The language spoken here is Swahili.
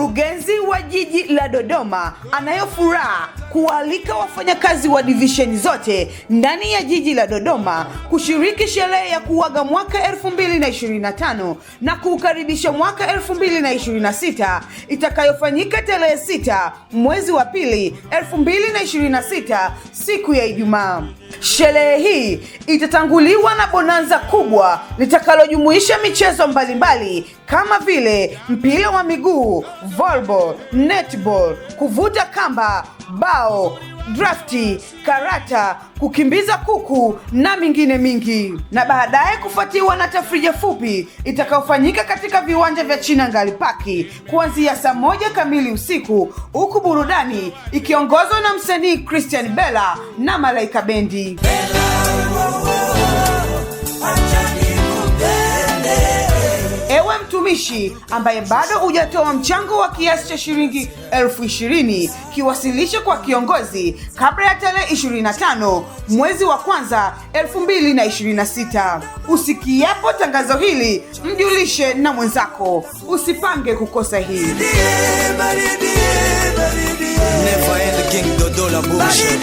Mkurugenzi wa jiji la Dodoma anayo furaha kualika wafanyakazi wa divisheni zote ndani ya jiji la Dodoma kushiriki sherehe ya kuaga mwaka 2025 na kuukaribisha mwaka 2026 itakayofanyika tarehe 6 mwezi wa pili 2026 siku ya Ijumaa. Sherehe hii itatanguliwa na bonanza kubwa litakalojumuisha michezo mbalimbali kama vile mpira wa miguu, volleyball, netball, kuvuta kamba, bao, drafti, karata, kukimbiza kuku na mingine mingi. Na baadaye kufuatiwa na tafrija fupi itakayofanyika katika viwanja vya Chinangali Park kuanzia saa 1 kamili usiku, huku burudani ikiongozwa na msanii Christian Bella na Malaika Bendi. Ewe mtumishi ambaye bado hujatoa mchango wa kiasi cha shilingi 20,000, kiwasilishe kwa kiongozi kabla ya tarehe 25 mwezi wa kwanza 2026. Usikiapo tangazo hili, mjulishe na mwenzako. Usipange kukosa hili. Never end the king Dodola bullshit.